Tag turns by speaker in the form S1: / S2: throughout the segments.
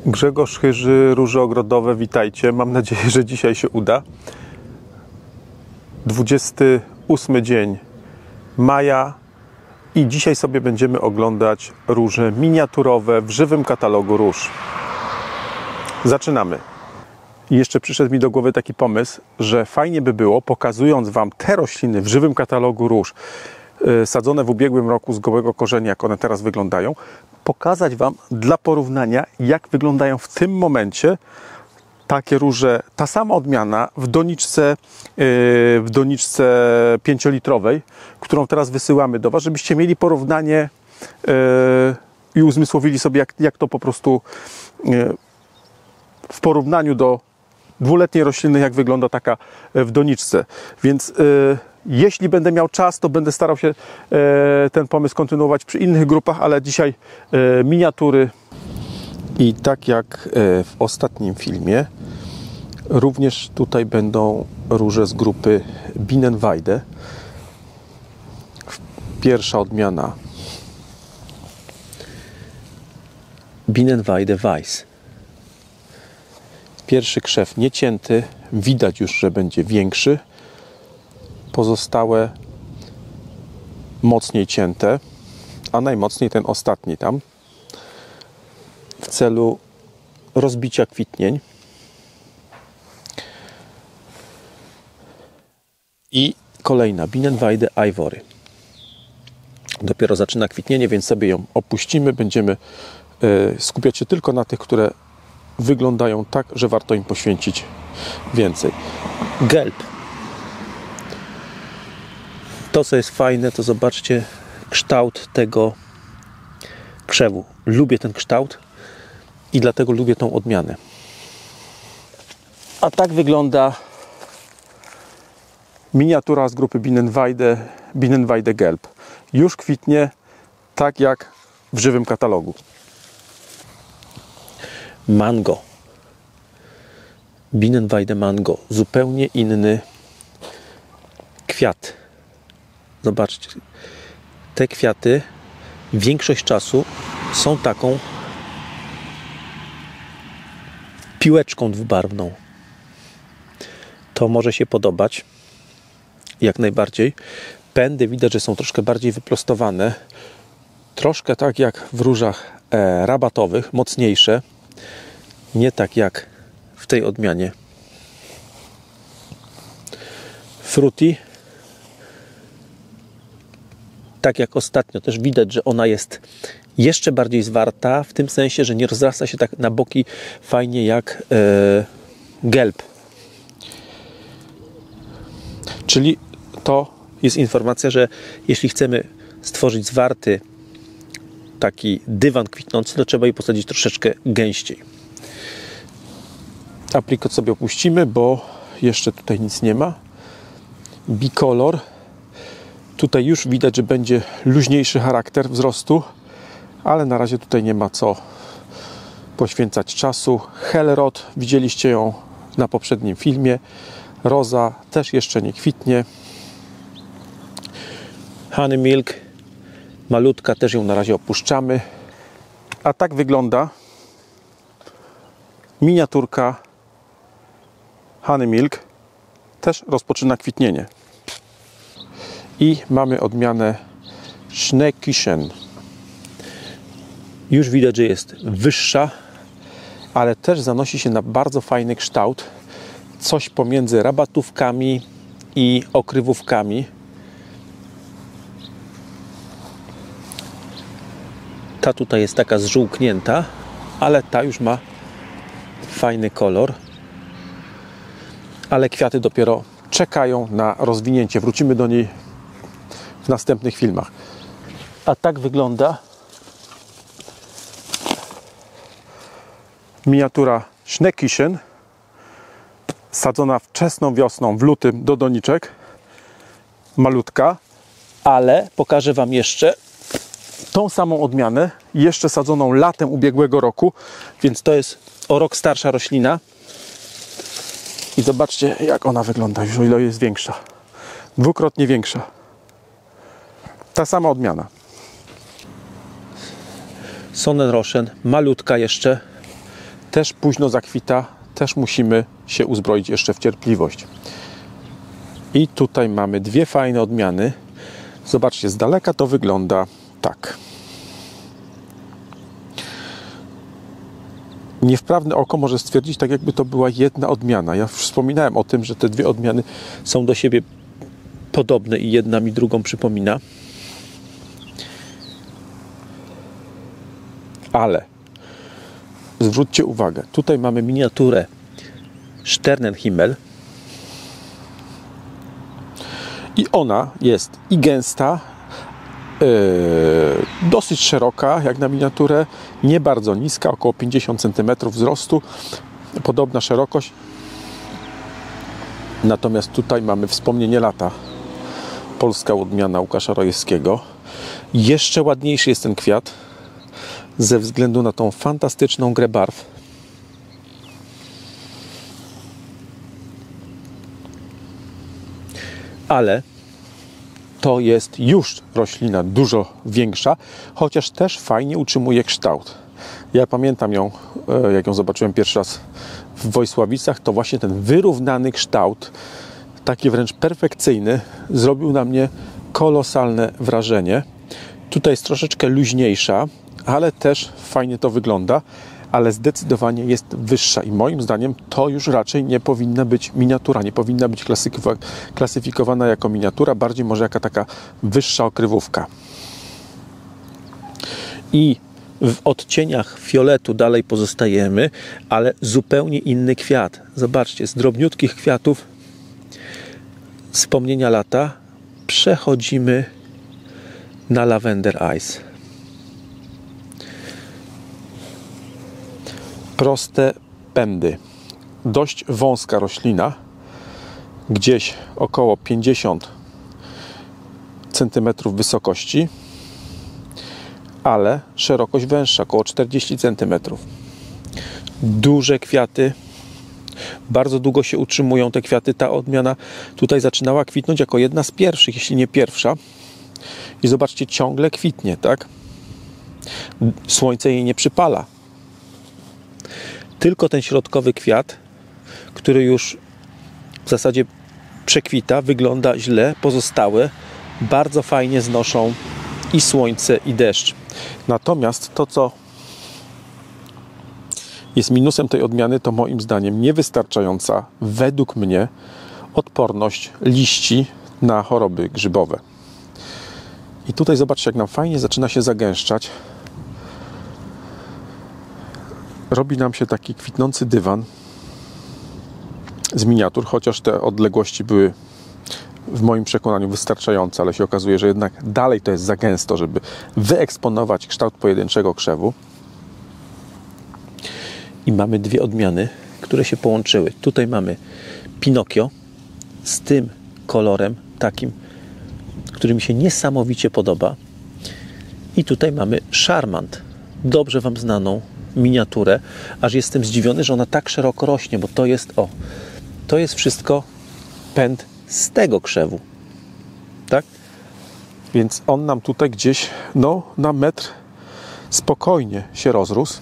S1: Grzegorz Chyży, Róże Ogrodowe, witajcie. Mam nadzieję, że dzisiaj się uda. 28 dzień maja i dzisiaj sobie będziemy oglądać róże miniaturowe w żywym katalogu róż. Zaczynamy. I jeszcze przyszedł mi do głowy taki pomysł, że fajnie by było, pokazując Wam te rośliny w żywym katalogu róż, sadzone w ubiegłym roku z gołego korzenia, jak one teraz wyglądają, pokazać Wam dla porównania, jak wyglądają w tym momencie takie róże, ta sama odmiana w doniczce 5-litrowej, którą teraz wysyłamy do Was, żebyście mieli porównanie i uzmysłowili sobie, jak to po prostu w porównaniu do dwuletniej rośliny, jak wygląda taka w doniczce. Więc jeśli będę miał czas, to będę starał się ten pomysł kontynuować przy innych grupach, ale dzisiaj miniatury. I tak jak w ostatnim filmie, również tutaj będą róże z grupy Bienenweide. Pierwsza odmiana Bienenweide Weiss. Pierwszy krzew niecięty, widać już, że będzie większy. Pozostałe mocniej cięte, a najmocniej ten ostatni tam, w celu rozbicia kwitnień. I kolejna Bienenweide Ivory. Dopiero zaczyna kwitnienie, więc sobie ją opuścimy. Będziemy skupiać się tylko na tych, które wyglądają tak, że warto im poświęcić więcej. Gelb. To, co jest fajne, to zobaczcie kształt tego krzewu. Lubię ten kształt i dlatego lubię tą odmianę. A tak wygląda miniatura z grupy Bienenweide Gelb. Już kwitnie tak jak w żywym katalogu. Mango. Bienenweide Mango. Zupełnie inny kwiat. Zobaczcie. Te kwiaty większość czasu są taką piłeczką dwubarwną. To może się podobać. Jak najbardziej. Pędy widać, że są troszkę bardziej wyprostowane. Troszkę tak jak w różach rabatowych. Mocniejsze. Nie tak jak w tej odmianie. Fruity. Tak jak ostatnio, też widać, że ona jest jeszcze bardziej zwarta, w tym sensie, że nie rozrasta się tak na boki fajnie jak gelb. Czyli to jest informacja, że jeśli chcemy stworzyć zwarty taki dywan kwitnący, to trzeba jej posadzić troszeczkę gęściej. Aprikot sobie opuścimy, bo jeszcze tutaj nic nie ma. Bicolor. Tutaj już widać, że będzie luźniejszy charakter wzrostu, ale na razie tutaj nie ma co poświęcać czasu. Hellerod, widzieliście ją na poprzednim filmie. Roza też jeszcze nie kwitnie. Honey Milk, malutka, też ją na razie opuszczamy. A tak wygląda miniaturka Honey Milk. Też rozpoczyna kwitnienie. I mamy odmianę Schneeküchen. Już widać, że jest wyższa, ale też zanosi się na bardzo fajny kształt. Coś pomiędzy rabatówkami i okrywówkami. Ta tutaj jest taka zżółknięta, ale ta już ma fajny kolor. Ale kwiaty dopiero czekają na rozwinięcie. Wrócimy do niej w następnych filmach. A tak wygląda miniatura Schneeküchen, sadzona wczesną wiosną, w lutym do doniczek. Malutka, ale pokażę Wam jeszcze tą samą odmianę, jeszcze sadzoną latem ubiegłego roku, więc to jest o rok starsza roślina. I zobaczcie, jak ona wygląda, już o ile jest większa. Dwukrotnie większa. Ta sama odmiana. Sonnenrosen, malutka jeszcze, też późno zakwita, też musimy się uzbroić jeszcze w cierpliwość. I tutaj mamy dwie fajne odmiany. Zobaczcie, z daleka to wygląda tak. Niewprawne oko może stwierdzić, tak jakby to była jedna odmiana. Ja już wspominałem o tym, że te dwie odmiany są do siebie podobne i jedna mi drugą przypomina. Ale zwróćcie uwagę, tutaj mamy miniaturę Sternenhimmel i ona jest i gęsta, dosyć szeroka jak na miniaturę, nie bardzo niska, około 50 cm wzrostu, podobna szerokość. Natomiast tutaj mamy wspomnienie lata, polska odmiana Łukasza Rojewskiego. Jeszcze ładniejszy jest ten kwiat ze względu na tą fantastyczną grę barw. Ale to jest już roślina dużo większa, chociaż też fajnie utrzymuje kształt. Ja pamiętam ją, jak ją zobaczyłem pierwszy raz w Wojsławicach, to właśnie ten wyrównany kształt, taki wręcz perfekcyjny, zrobił na mnie kolosalne wrażenie. Tutaj jest troszeczkę luźniejsza, ale też fajnie to wygląda, ale zdecydowanie jest wyższa i moim zdaniem to już raczej nie powinna być miniatura, nie powinna być klasyfikowana jako miniatura, bardziej może jaka taka wyższa okrywówka. I w odcieniach fioletu dalej pozostajemy, ale zupełnie inny kwiat. Zobaczcie, z drobniutkich kwiatów wspomnienia lata przechodzimy na Lavender Ice. Proste pędy. Dość wąska roślina, gdzieś około 50 cm wysokości, ale szerokość węższa, około 40 cm. Duże kwiaty, bardzo długo się utrzymują te kwiaty. Ta odmiana tutaj zaczynała kwitnąć jako jedna z pierwszych, jeśli nie pierwsza. I zobaczcie, ciągle kwitnie, tak? Słońce jej nie przypala. Tylko ten środkowy kwiat, który już w zasadzie przekwita, wygląda źle. Pozostałe bardzo fajnie znoszą i słońce, i deszcz. Natomiast to, co jest minusem tej odmiany, to moim zdaniem niewystarczająca, według mnie, odporność liści na choroby grzybowe. I tutaj zobaczcie, jak nam fajnie zaczyna się zagęszczać. Robi nam się taki kwitnący dywan z miniatur, chociaż te odległości były w moim przekonaniu wystarczające, ale się okazuje, że jednak dalej to jest za gęsto, żeby wyeksponować kształt pojedynczego krzewu. I mamy dwie odmiany, które się połączyły. Tutaj mamy Pinokio z tym kolorem takim, który mi się niesamowicie podoba. I tutaj mamy Charmant, dobrze Wam znaną miniaturę, aż jestem zdziwiony, że ona tak szeroko rośnie, bo to jest wszystko pęd z tego krzewu, tak? Więc on nam tutaj gdzieś, na metr spokojnie się rozrósł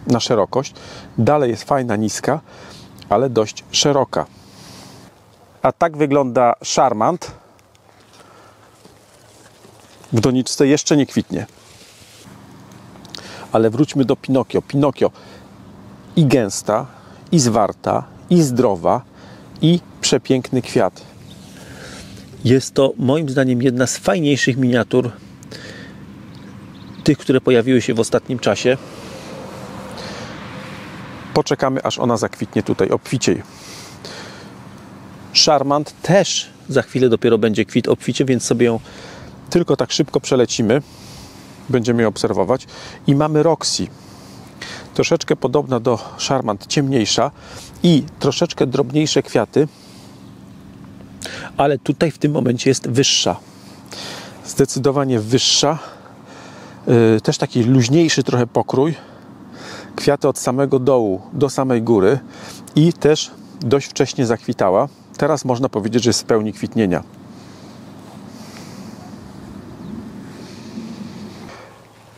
S1: na szerokość. Dalej jest fajna, niska, ale dość szeroka. A tak wygląda Charmant. W doniczce jeszcze nie kwitnie. Ale wróćmy do Pinokio. Pinokio i gęsta, i zwarta, i zdrowa, i przepiękny kwiat. Jest to moim zdaniem jedna z fajniejszych miniatur, tych, które pojawiły się w ostatnim czasie. Poczekamy, aż ona zakwitnie tutaj obficiej. Charmant też za chwilę dopiero będzie kwit obficie, więc sobie ją tylko tak szybko przelecimy. Będziemy ją obserwować. I mamy Roxy. Troszeczkę podobna do Charmant, ciemniejsza i troszeczkę drobniejsze kwiaty, ale tutaj w tym momencie jest wyższa. Zdecydowanie wyższa. Też taki luźniejszy trochę pokrój. Kwiaty od samego dołu do samej góry i też dość wcześnie zakwitała. Teraz można powiedzieć, że jest w pełni kwitnienia.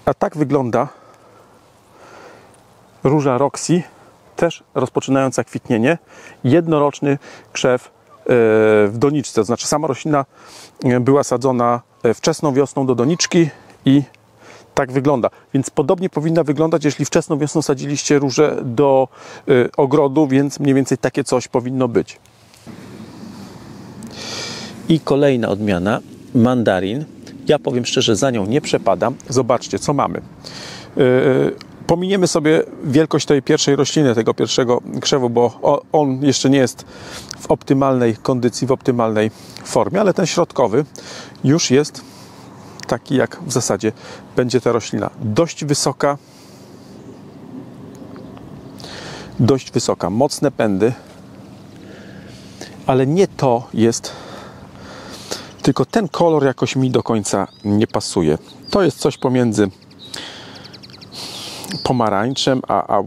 S1: A tak wygląda róża Roxy, też rozpoczynająca kwitnienie. Jednoroczny krzew w doniczce, to znaczy sama roślina była sadzona wczesną wiosną do doniczki i tak wygląda. Więc podobnie powinna wyglądać, jeśli wczesną wiosną sadziliście róże do ogrodu, więc mniej więcej takie coś powinno być. I kolejna odmiana, mandarin. Ja powiem szczerze, za nią nie przepadam. Zobaczcie, co mamy. Pominiemy sobie wielkość tej pierwszej rośliny, tego pierwszego krzewu, bo on jeszcze nie jest w optymalnej kondycji, w optymalnej formie, ale ten środkowy już jest taki, jak w zasadzie będzie ta roślina. Dość wysoka, mocne pędy, ale nie to jest, tylko ten kolor jakoś mi do końca nie pasuje. To jest coś pomiędzy pomarańczem, a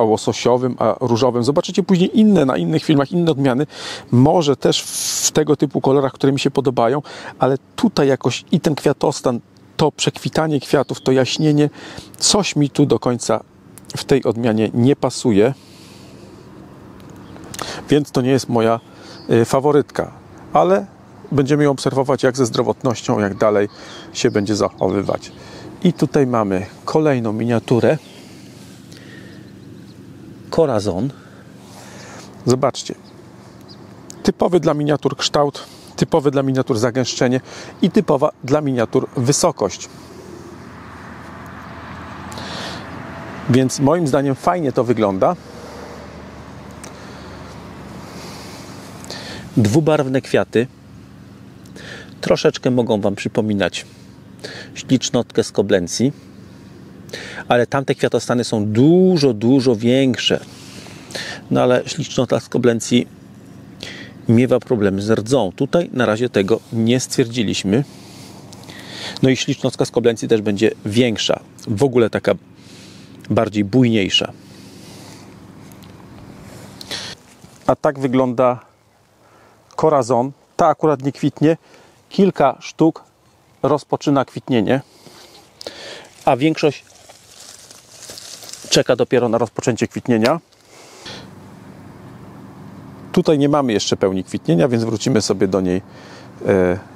S1: łososiowym, a różowym. Zobaczycie później na innych filmach, inne odmiany, może też w tego typu kolorach, które mi się podobają, ale tutaj jakoś i ten kwiatostan, to przekwitanie kwiatów, to jaśnienie, coś mi tu do końca w tej odmianie nie pasuje, więc to nie jest moja faworytka, ale będziemy ją obserwować, jak ze zdrowotnością, jak dalej się będzie zachowywać. I tutaj mamy kolejną miniaturę. Corazon. Zobaczcie. Typowy dla miniatur kształt, typowy dla miniatur zagęszczenie i typowa dla miniatur wysokość. Więc moim zdaniem fajnie to wygląda. Dwubarwne kwiaty. Troszeczkę mogą Wam przypominać ślicznotkę z Koblencji, ale tamte kwiatostany są dużo większe. No ale ślicznota z Koblencji miewa problemy z rdzą. Tutaj na razie tego nie stwierdziliśmy. No i ślicznotka z Koblencji też będzie większa. W ogóle taka bardziej bujniejsza. A tak wygląda Corazon. Ta akurat nie kwitnie. Kilka sztuk rozpoczyna kwitnienie, a większość czeka dopiero na rozpoczęcie kwitnienia. Tutaj nie mamy jeszcze pełni kwitnienia, więc wrócimy sobie do niej,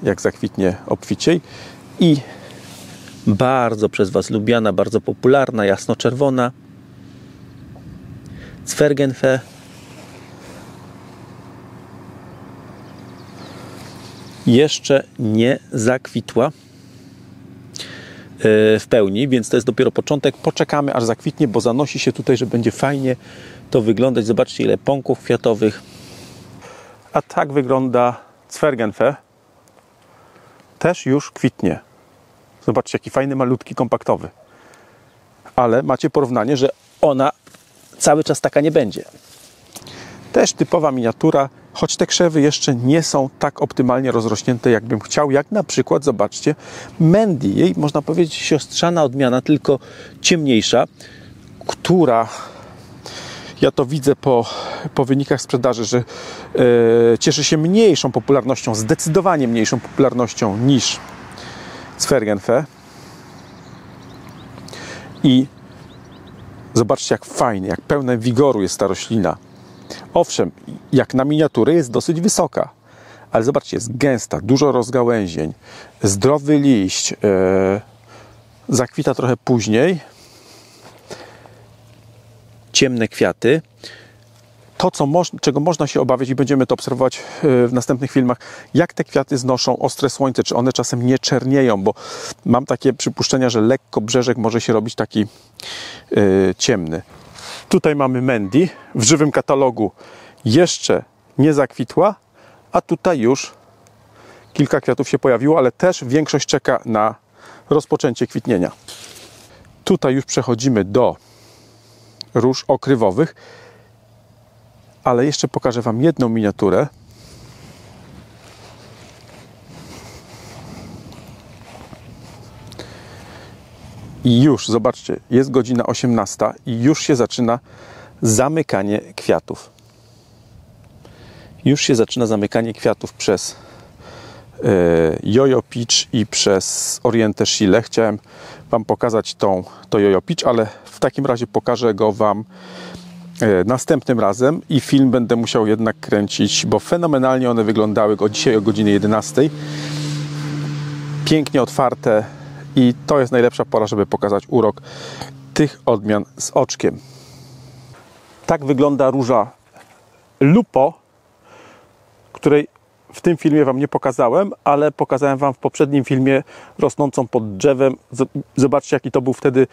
S1: jak zakwitnie obficiej. I bardzo przez Was lubiana, bardzo popularna, jasno-czerwona Zwergenfe. Jeszcze nie zakwitła w pełni, więc to jest dopiero początek. Poczekamy, aż zakwitnie, bo zanosi się tutaj, że będzie fajnie to wyglądać. Zobaczcie, ile pąków kwiatowych. A tak wygląda Zwergenfe. Też już kwitnie. Zobaczcie, jaki fajny, malutki, kompaktowy. Ale macie porównanie, że ona cały czas taka nie będzie. Też typowa miniatura, choć te krzewy jeszcze nie są tak optymalnie rozrośnięte, jakbym chciał, jak na przykład, zobaczcie, Mandy. Jej, można powiedzieć, siostrzana odmiana, tylko ciemniejsza, która, ja to widzę po wynikach sprzedaży, że cieszy się mniejszą popularnością, zdecydowanie mniejszą popularnością niż Zwergenfe. I zobaczcie, jak fajnie, jak pełna wigoru jest ta roślina. Owszem, jak na miniaturę jest dosyć wysoka, ale zobaczcie, jest gęsta, dużo rozgałęzień, zdrowy liść, zakwita trochę później, ciemne kwiaty. To, czego można się obawiać i będziemy to obserwować w następnych filmach, jak te kwiaty znoszą ostre słońce, czy one czasem nie czernieją, bo mam takie przypuszczenia, że lekko brzeżek może się robić taki ciemny. Tutaj mamy Mandy, w żywym katalogu jeszcze nie zakwitła, a tutaj już kilka kwiatów się pojawiło, ale też większość czeka na rozpoczęcie kwitnienia. Tutaj już przechodzimy do róż okrywowych, ale jeszcze pokażę Wam jedną miniaturę. I już, zobaczcie, jest godzina 18 i już się zaczyna zamykanie kwiatów. Już się zaczyna zamykanie kwiatów przez Jojo Peach i przez Orientę Chile. Chciałem Wam pokazać to Jojo Peach, ale w takim razie pokażę go Wam następnym razem i film będę musiał jednak kręcić, bo fenomenalnie one wyglądały dzisiaj o godzinie 11. Pięknie otwarte i to jest najlepsza pora, żeby pokazać urok tych odmian z oczkiem. Tak wygląda róża Lupo, której w tym filmie Wam nie pokazałem, ale pokazałem Wam w poprzednim filmie rosnącą pod drzewem. Zobaczcie, jaki to był wtedy,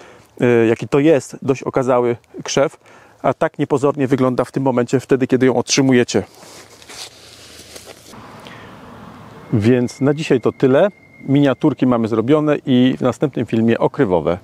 S1: jaki to jest dość okazały krzew, a tak niepozornie wygląda w tym momencie, wtedy, kiedy ją otrzymujecie. Więc na dzisiaj to tyle. Miniaturki mamy zrobione i w następnym filmie okrywowe.